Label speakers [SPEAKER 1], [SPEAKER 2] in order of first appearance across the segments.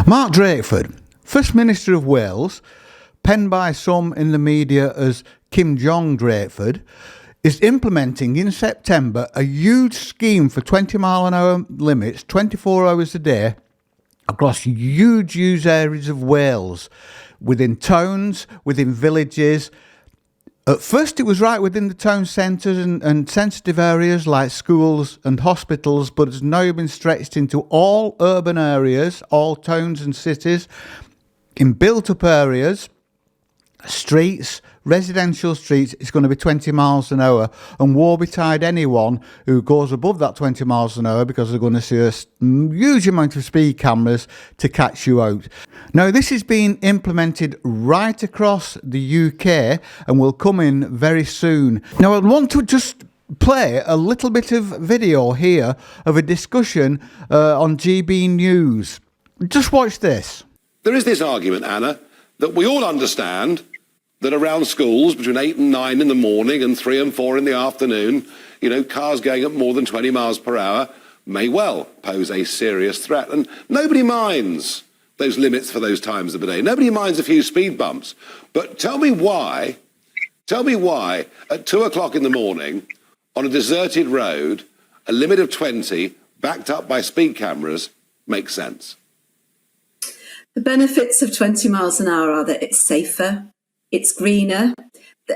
[SPEAKER 1] Mark Drakeford, First Minister of Wales, penned by some in the media as Kim Jong Drakeford, is implementing in September a huge scheme for 20-mile-an-hour limits, 24 hours a day, across huge areas of Wales, within towns, within villages. At first it was right within the town centres and sensitive areas like schools and hospitals, but it's now been stretched into all urban areas, all towns and cities, in built-up areas, streets, residential streets. It's going to be 20 miles an hour, and woe betide anyone who goes above that 20 miles an hour, because they're going to see a huge amount of speed cameras to catch you out. Now, this is being implemented right across the UK and will come in very soon. Now, I want to just play a little bit of video here of a discussion on GB News. Just watch this.
[SPEAKER 2] There is this argument, Anna, that we all understand that around schools between 8 and 9 in the morning and 3 and 4 in the afternoon, cars going at more than 20 miles per hour may well pose a serious threat. And nobody minds those limits for those times of the day. Nobody minds a few speed bumps. But tell me why at 2 o'clock in the morning on a deserted road, a limit of 20 backed up by speed cameras makes sense.
[SPEAKER 3] The benefits of 20 miles an hour are that it's safer, it's greener,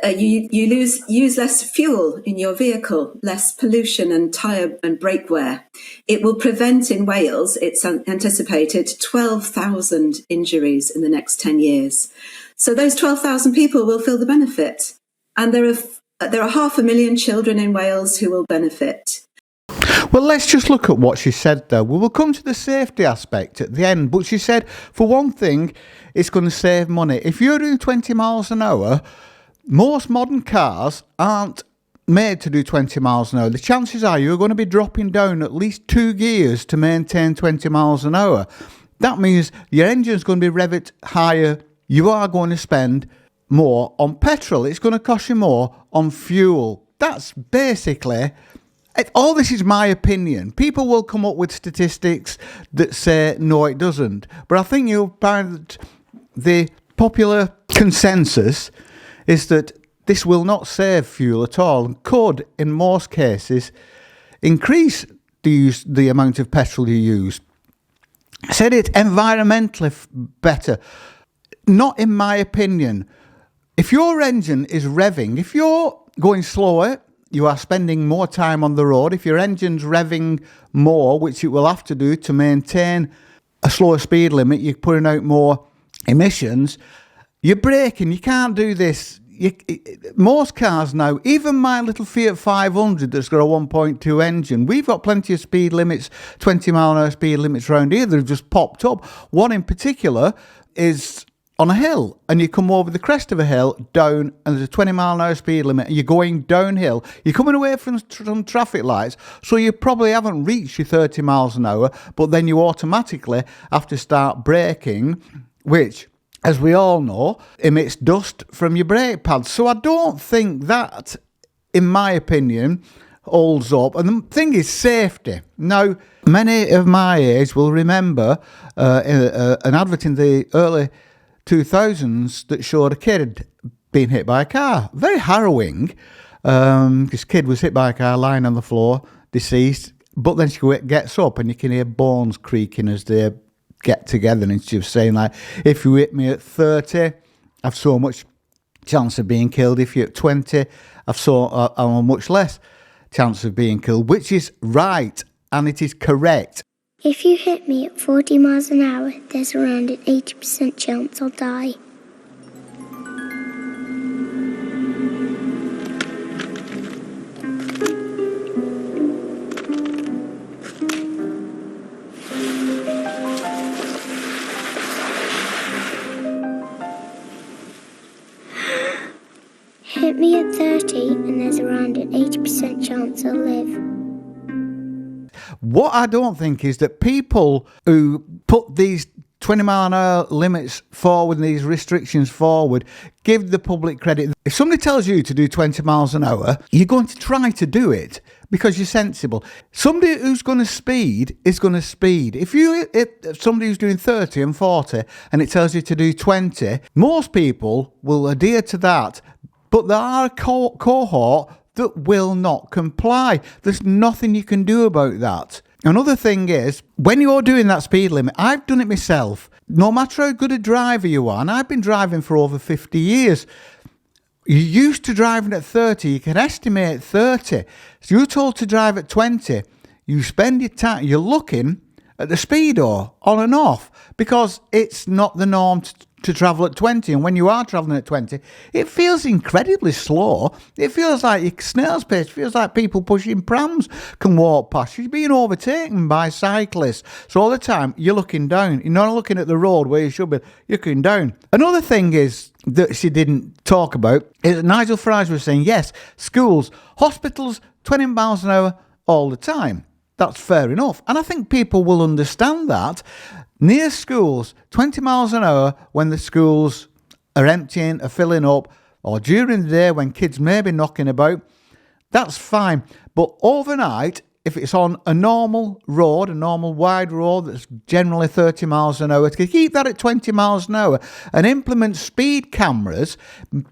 [SPEAKER 3] you use less fuel in your vehicle, less pollution and tyre and brake wear. It will prevent in Wales, it's anticipated, 12,000 injuries in the next 10 years. So those 12,000 people will feel the benefit. And there are 500,000 children in Wales who will benefit.
[SPEAKER 1] Well, let's just look at what she said there. We will come to the safety aspect at the end, but she said, for one thing, it's going to save money. If you're doing 20 miles an hour, most modern cars aren't made to do 20 miles an hour. The chances are you're going to be dropping down at least 2 gears to maintain 20 miles an hour. That means your engine's going to be revved higher. You are going to spend more on petrol. It's going to cost you more on fuel. That's basically... all this is my opinion. People will come up with statistics that say, no, it doesn't. But I think you'll find that the popular consensus is that this will not save fuel at all and could, in most cases, increase the amount of petrol you use. I said it environmentally better. Not in my opinion. If your engine is revving, if you're going slower, you are spending more time on the road. If your engine's revving more, which it will have to do to maintain a slower speed limit, you're putting out more emissions. You're braking. You can't do this. Most cars now, even my little Fiat 500 that's got a 1.2 engine, we've got plenty of speed limits, 20 mile an hour speed limits around here that have just popped up. One in particular is on a hill, and you come over the crest of a hill, down, and there's a 20 mile an hour speed limit, and you're going downhill. You're coming away from some traffic lights, so you probably haven't reached your 30 miles an hour, but then you automatically have to start braking, which, as we all know, emits dust from your brake pads. So I don't think that, in my opinion, holds up. And the thing is safety. Now, many of my age will remember an advert in the early 2000s that showed a kid being hit by a car. Very harrowing. This kid was hit by a car, lying on the floor, deceased. But then she gets up and you can hear bones creaking as they get together. And she was saying, like, if you hit me at 30, I've so much chance of being killed. If you're at 20, I'm a much less chance of being killed, which is right and it is correct.
[SPEAKER 4] If you hit me at 40 miles an hour, there's around an 80% chance I'll die. Hit me at 30 and there's around an 80% chance I'll live.
[SPEAKER 1] What I don't think is that people who put these 20 mile an hour limits forward and these restrictions forward give the public credit. If somebody tells you to do 20 miles an hour, you're going to try to do it. because you're sensible. Somebody who's going to speed is going to speed. If somebody who's doing 30 and 40 and it tells you to do 20, most people will adhere to that. But there are a cohort that will not comply. There's nothing you can do about that. Another thing is, when you're doing that speed limit, I've done it myself. No matter how good a driver you are, and I've been driving for over 50 years, you're used to driving at 30, you can estimate 30. So you're told to drive at 20, you spend your time, you're looking at the speedo on and off because it's not the norm to travel at 20. And when you are travelling at 20, it feels incredibly slow. It feels like your snail's pace. It feels like people pushing prams can walk past. You're being overtaken by cyclists. So all the time, you're looking down. You're not looking at the road where you should be. You're looking down. Another thing is that she didn't talk about is Nigel Farage was saying, yes, schools, hospitals, 20 miles an hour all the time. That's fair enough. And I think people will understand that. Near schools, 20 miles an hour when the schools are emptying, are filling up, or during the day when kids may be knocking about, that's fine. But overnight, if it's on a normal road, a normal wide road that's generally 30 miles an hour, to keep that at 20 miles an hour and implement speed cameras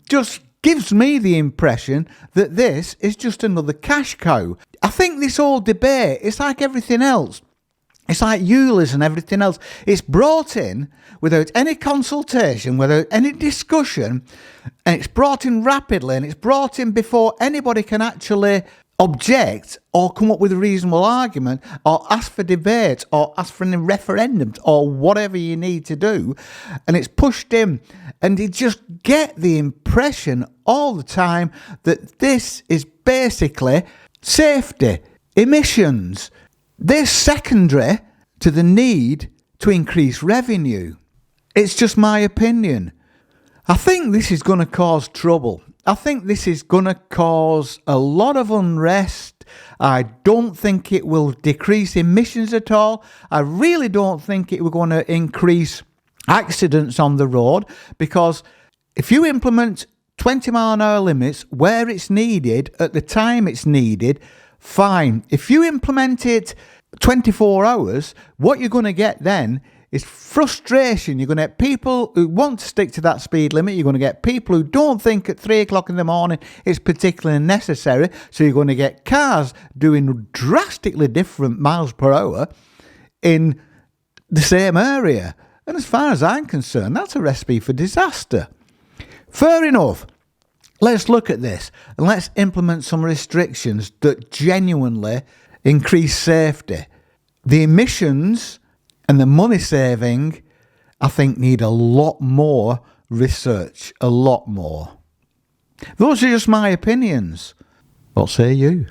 [SPEAKER 1] just gives me the impression that this is just another cash cow. I think this whole debate, it's like everything else. It's like ULEZ and everything else. It's brought in without any consultation, without any discussion, and it's brought in rapidly, and it's brought in before anybody can actually object or come up with a reasonable argument or ask for debate or ask for a referendum or whatever you need to do. And it's pushed in, and you just get the impression all the time that this is basically safety, emissions. They're secondary to the need to increase revenue. It's just my opinion. I think this is going to cause trouble. I think this is going to cause a lot of unrest. I don't think it will decrease emissions at all. I really don't think it will going to increase accidents on the road, because if you implement 20 mile an hour limits where it's needed at the time it's needed, fine. If you implement it 24 hours, what you're going to get then is frustration. You're going to get people who want to stick to that speed limit. You're going to get people who don't think at 3 o'clock in the morning it's particularly necessary. So you're going to get cars doing drastically different miles per hour in the same area. And as far as I'm concerned, that's a recipe for disaster. Fair enough. Let's look at this and let's implement some restrictions that genuinely increase safety. The emissions and the money saving, I think, need a lot more research, a lot more. Those are just my opinions. What say you?